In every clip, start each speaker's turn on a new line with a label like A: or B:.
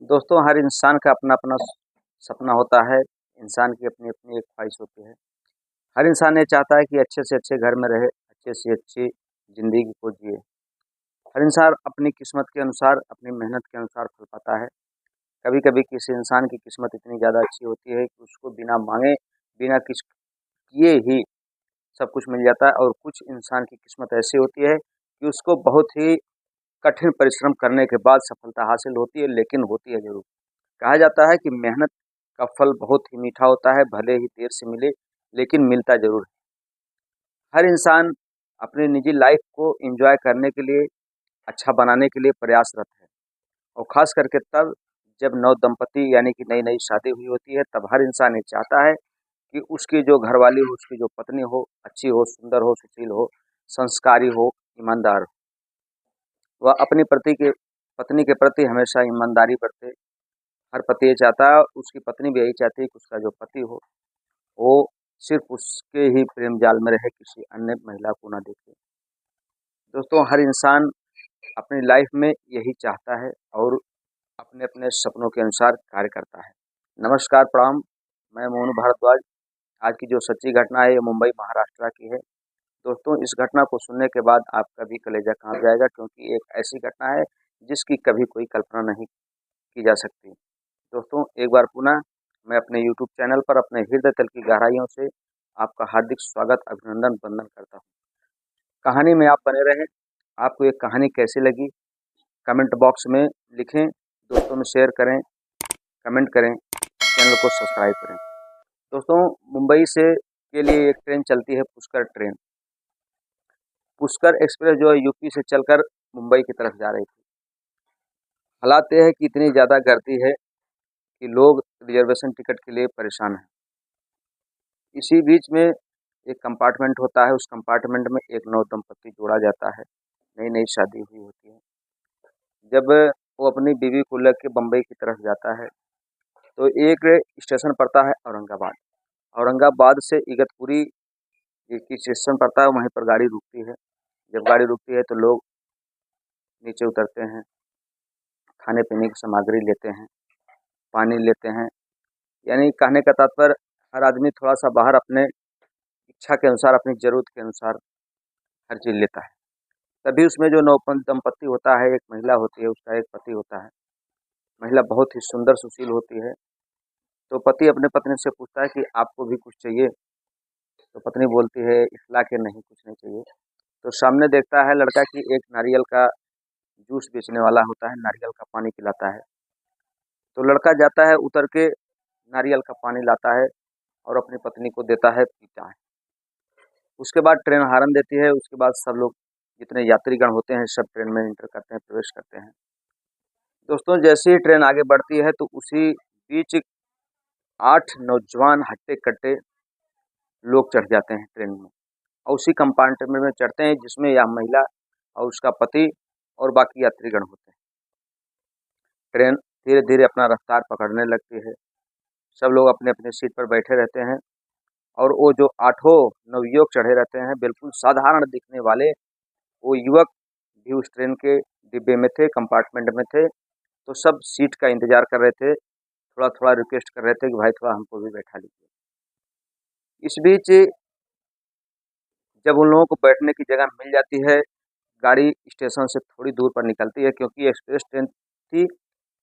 A: दोस्तों, हर इंसान का अपना अपना सपना होता है। इंसान की अपनी अपनी एक ख्वाहिश होती है। हर इंसान ये चाहता है कि अच्छे से अच्छे घर में रहे, अच्छे से अच्छी ज़िंदगी को जिए। हर इंसान अपनी किस्मत के अनुसार, अपनी मेहनत के अनुसार फल पाता है। कभी-कभी किसी इंसान की किस्मत इतनी ज़्यादा अच्छी होती है कि उसको बिना माँगे, बिना किस किए ही सब कुछ मिल जाता है, और कुछ इंसान की किस्मत ऐसी होती है कि उसको बहुत ही कठिन परिश्रम करने के बाद सफलता हासिल होती है, लेकिन होती है ज़रूर। कहा जाता है कि मेहनत का फल बहुत ही मीठा होता है, भले ही देर से मिले, लेकिन मिलता ज़रूर है। हर इंसान अपनी निजी लाइफ को एंजॉय करने के लिए, अच्छा बनाने के लिए प्रयासरत है, और ख़ास करके तब जब नव-दंपति यानी कि नई-नई शादी हुई होती है, तब हर इंसान ये चाहता है कि उसकी जो घरवाली हो, उसकी जो पत्नी हो, अच्छी हो, सुंदर हो, सुशील हो, संस्कारी हो, ईमानदार हो। वह अपनी पत्नी के प्रति हमेशा ईमानदारी बरते। हर पति ये चाहता है, उसकी पत्नी भी यही चाहती है कि उसका जो पति हो, वो सिर्फ़ उसके ही प्रेम जाल में रहे, किसी अन्य महिला को ना देखे। दोस्तों, हर इंसान अपनी लाइफ़ में यही चाहता है और अपने-अपने सपनों के अनुसार कार्य करता है। नमस्कार, प्रणाम, मैं मोनू भारद्वाज। आज की जो सच्ची घटना है, ये मुंबई, महाराष्ट्र की है। दोस्तों, इस घटना को सुनने के बाद आपका भी कलेजा काँप जाएगा, क्योंकि एक ऐसी घटना है, जिसकी कभी कोई कल्पना नहीं की जा सकती। दोस्तों, एक बार पुनः मैं अपने यूट्यूब चैनल पर अपने हृदय तल की गहराइयों से आपका हार्दिक स्वागत, अभिनंदन, वंदन करता हूँ। कहानी में आप बने रहें। आपको ये कहानी कैसी लगी, कमेंट बॉक्स में लिखें, दोस्तों में शेयर करें, कमेंट करें, चैनल को सब्सक्राइब करें। दोस्तों, मुंबई से के लिए एक ट्रेन चलती है, पुष्कर ट्रेन। पुष्कर एक्सप्रेस जो है यूपी से चलकर मुंबई की तरफ जा रही थी। हालात ये है कि इतनी ज़्यादा गर्दी है कि लोग रिजर्वेशन टिकट के लिए परेशान हैं। इसी बीच में एक कंपार्टमेंट होता है, उस कंपार्टमेंट में एक नव-दंपति जोड़ा जाता है, नई-नई शादी हुई होती है। जब वो अपनी बीवी को लेके बम्बई की तरफ जाता है, तो एक स्टेशन पड़ता है औरंगाबाद। औरंगाबाद से इगतपुरी एक स्टेशन पड़ता है, वहीं पर गाड़ी रुकती है। जब गाड़ी रुकती है तो लोग नीचे उतरते हैं, खाने-पीने की सामग्री लेते हैं, पानी लेते हैं। यानी कहने का तात्पर्य, हर आदमी थोड़ा-सा बाहर अपने इच्छा के अनुसार, अपनी ज़रूरत के अनुसार हर चीज़ लेता है। तभी उसमें जो नवपन दंपति होता है, एक महिला होती है, उसका एक पति होता है। महिला बहुत ही सुंदर सुशील होती है। तो पति अपने पत्नी से पूछता है कि आपको भी कुछ चाहिए? तो पत्नी बोलती है, इखला के नहीं, कुछ नहीं चाहिए। तो सामने देखता है लड़का कि एक नारियल का जूस बेचने वाला होता है, नारियल का पानी पिलाता है। तो लड़का जाता है, उतर के नारियल का पानी लाता है और अपनी पत्नी को देता है, पीता है। उसके बाद ट्रेन हॉर्न देती है, उसके बाद सब लोग, जितने यात्रीगण होते हैं, सब ट्रेन में एंटर करते हैं, प्रवेश करते हैं। दोस्तों, जैसे ही ट्रेन आगे बढ़ती है तो उसी बीच 8 नौजवान हट्टे-कट्टे लोग चढ़ जाते हैं ट्रेन में, और उसी कंपार्टमेंट में चढ़ते हैं जिसमें यह महिला और उसका पति और बाकी यात्रीगण होते हैं। ट्रेन धीरे-धीरे अपना रफ्तार पकड़ने लगती है। सब लोग अपने-अपने सीट पर बैठे रहते हैं, और वो जो आठों नवयुवक चढ़े रहते हैं, बिल्कुल साधारण दिखने वाले वो युवक भी उस ट्रेन के डिब्बे में थे, कंपार्टमेंट में थे। तो सब सीट का इंतज़ार कर रहे थे, थोड़ा-थोड़ा रिक्वेस्ट कर रहे थे कि भाई थोड़ा हमको भी बैठा लीजिए। इस बीच जब उन लोगों को बैठने की जगह मिल जाती है, गाड़ी स्टेशन से थोड़ी दूर पर निकलती है, क्योंकि एक्सप्रेस ट्रेन थी,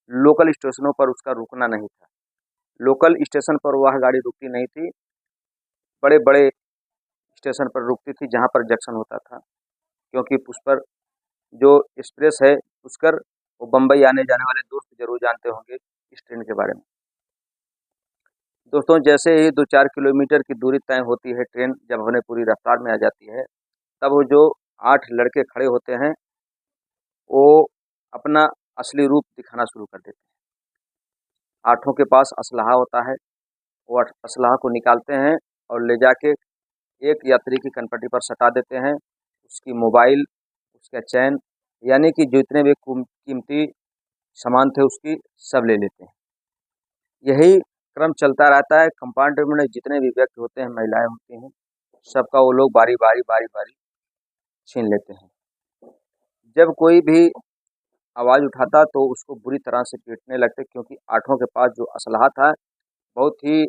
A: लोकल स्टेशनों पर उसका रुकना नहीं था। लोकल स्टेशन पर वह गाड़ी रुकती नहीं थी, बड़े-बड़े स्टेशन पर रुकती थी जहाँ पर जंक्शन होता था, क्योंकि पुष्कर जो एक्सप्रेस है, पुष्कर, वो बम्बई आने-जाने वाले दोस्त ज़रूर जानते होंगे इस ट्रेन के बारे में। दोस्तों, जैसे ही 2-4 किलोमीटर की दूरी तय होती है, ट्रेन जब अपने पूरी रफ्तार में आ जाती है, तब वो जो 8 लड़के खड़े होते हैं, वो अपना असली रूप दिखाना शुरू कर देते हैं। आठों के पास असलहा होता है, वो असलहा को निकालते हैं और ले जाके एक यात्री की कनपटी पर सटा देते हैं। उसकी मोबाइल, उसका चैन, यानी कि जितने भी कीमती सामान थे उसकी, सब ले लेते हैं। यही क्रम चलता रहता है। कंपार्टमेंट में जितने भी व्यक्ति होते हैं, महिलाएं होती हैं, सबका वो लोग बारी-बारी छीन लेते हैं। जब कोई भी आवाज़ उठाता तो उसको बुरी तरह से पीटने लगते, क्योंकि आठों के पास जो असलहा था बहुत ही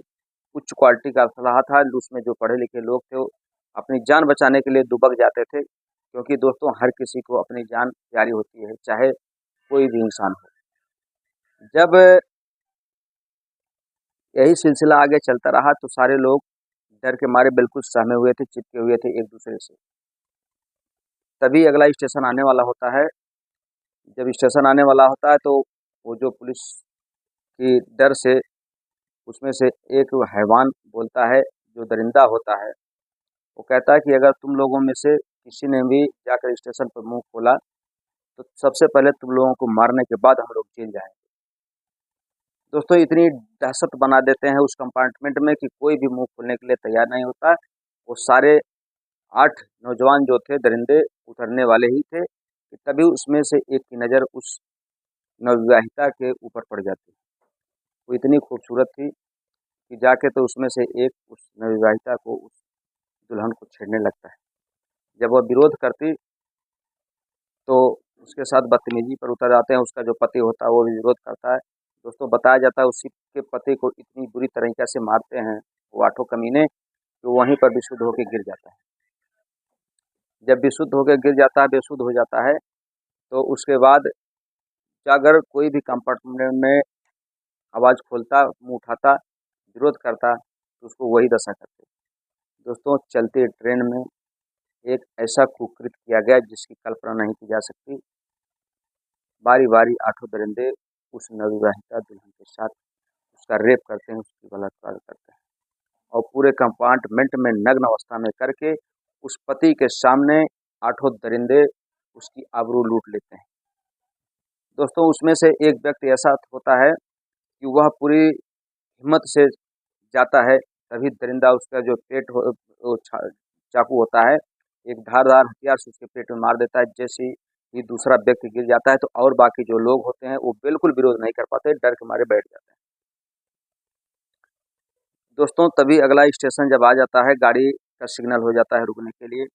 A: उच्च क्वालिटी का असलहा था। उसमें जो पढ़े लिखे लोग थे वो अपनी जान बचाने के लिए दुबक जाते थे, क्योंकि दोस्तों हर किसी को अपनी जान प्यारी होती है, चाहे कोई भी इंसान हो। जब यही सिलसिला आगे चलता रहा तो सारे लोग डर के मारे बिल्कुल सहमे हुए थे, चिपके हुए थे एक दूसरे से। तभी अगला स्टेशन आने वाला होता है। जब स्टेशन आने वाला होता है तो वो जो पुलिस की डर से उसमें से एक हैवान बोलता है, जो दरिंदा होता है, वो कहता है कि अगर तुम लोगों में से किसी ने भी जाकर स्टेशन पर मुंह खोला तो सबसे पहले तुम लोगों को मारने के बाद हम लोग जेल जाएंगे। दोस्तों इतनी दहशत बना देते हैं उस कंपार्टमेंट में कि कोई भी मुंह खोलने के लिए तैयार नहीं होता। वो सारे 8 नौजवान जो थे दरिंदे उतरने वाले ही थे कि तभी उसमें से एक की नज़र उस नवविवाहिता के ऊपर पड़ जाती है। वो इतनी खूबसूरत थी कि जाके तो उसमें से एक उस नवविवाहिता को, उस दुल्हन को छेड़ने लगता है। जब वह विरोध करती तो उसके साथ बदतमीजी पर उतर जाते हैं। उसका जो पति होता है वो भी विरोध करता है। दोस्तों बताया जाता है उसी के पति को इतनी बुरी तरीके से मारते हैं वो आठों कमीने, तो वहीं पर बेसुध होकर गिर जाता है। जब बेसुध होकर गिर जाता है, बेसुध हो जाता है, तो उसके बाद अगर कोई भी कंपार्टमेंट में आवाज़ खोलता, मुंह उठाता, विरोध करता तो उसको वही दशा करते। दोस्तों चलती ट्रेन में एक ऐसा कुकृत किया गया जिसकी कल्पना नहीं की जा सकती। बारी बारी आठों दरिंदे उस नवविवाहिता दुल्हन के साथ उसका रेप करते हैं, उसकी बलात्कार करते हैं और पूरे कंपार्टमेंट में नग्न अवस्था में करके उस पति के सामने आठों दरिंदे उसकी आबरू लूट लेते हैं। दोस्तों उसमें से एक व्यक्ति ऐसा होता है कि वह पूरी हिम्मत से जाता है, तभी दरिंदा उसका जो पेट वो चाकू होता है, एक धारदार हथियार से उसके पेट में मार देता है। जैसे ही दूसरा व्यक्ति गिर जाता है तो और बाकी जो लोग होते हैं वो बिल्कुल विरोध नहीं कर पाते, डर के मारे बैठ जाते हैं। दोस्तों तभी अगला स्टेशन जब आ जाता है, गाड़ी का सिग्नल हो जाता है रुकने के लिए,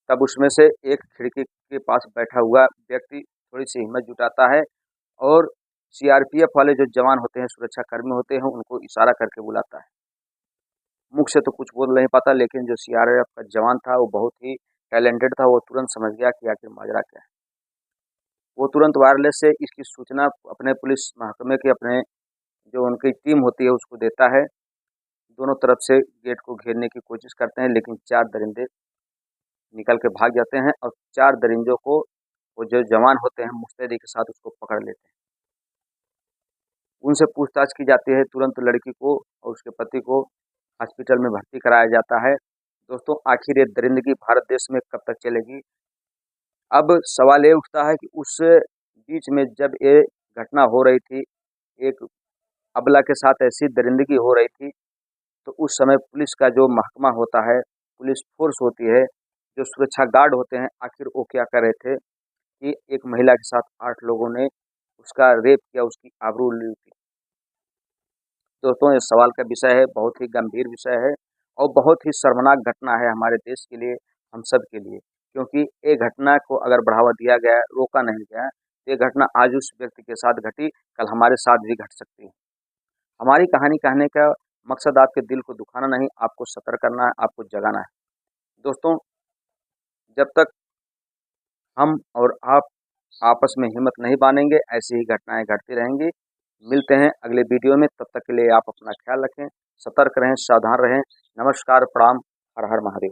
A: तब उसमें से एक खिड़की के पास बैठा हुआ व्यक्ति थोड़ी सी हिम्मत जुटाता है और सीआरपीएफ वाले जो जवान होते हैं, सुरक्षा कर्मी होते हैं, उनको इशारा करके बुलाता है। मुख से तो कुछ बोल नहीं पाता, लेकिन जो सीआरपीएफ का जवान था वो बहुत ही टैलेंटेड था। वो तुरंत समझ गया कि आखिर माजरा क्या है। वो तुरंत वायरलेस से इसकी सूचना अपने पुलिस महकमे के, अपने जो उनकी टीम होती है उसको देता है। दोनों तरफ से गेट को घेरने की कोशिश करते हैं, लेकिन 4 दरिंदे निकल के भाग जाते हैं और 4 दरिंदों को वो जो जवान होते हैं मुस्तैदी के साथ उसको पकड़ लेते हैं। उनसे पूछताछ की जाती है। तुरंत लड़की को और उसके पति को हॉस्पिटल में भर्ती कराया जाता है। दोस्तों आखिर ये दरिंदगी भारत देश में कब तक चलेगी? अब सवाल ये उठता है कि उस बीच में जब ये घटना हो रही थी, एक अबला के साथ ऐसी दरिंदगी हो रही थी, तो उस समय पुलिस का जो महकमा होता है, पुलिस फोर्स होती है, जो सुरक्षा गार्ड होते हैं, आखिर वो क्या कर रहे थे कि एक महिला के साथ 8 लोगों ने उसका रेप किया, उसकी आबरू लूटी। दोस्तों इस सवाल का विषय है, बहुत ही गंभीर विषय है और बहुत ही शर्मनाक घटना है हमारे देश के लिए, हम सब के लिए, क्योंकि ये घटना को अगर बढ़ावा दिया गया, रोका नहीं गया, ये घटना आज उस व्यक्ति के साथ घटी, कल हमारे साथ भी घट सकती है। हमारी कहानी कहने का मकसद आपके दिल को दुखाना नहीं, आपको सतर्क करना है, आपको जगाना है। दोस्तों जब तक हम और आप आपस में हिम्मत नहीं बांधेंगे, ऐसी ही घटनाएं घटती रहेंगी। मिलते हैं अगले वीडियो में, तब तक के लिए आप अपना ख्याल रखें, सतर्क रहें, सावधान रहें। नमस्कार, प्रणाम, हर हर महादेव।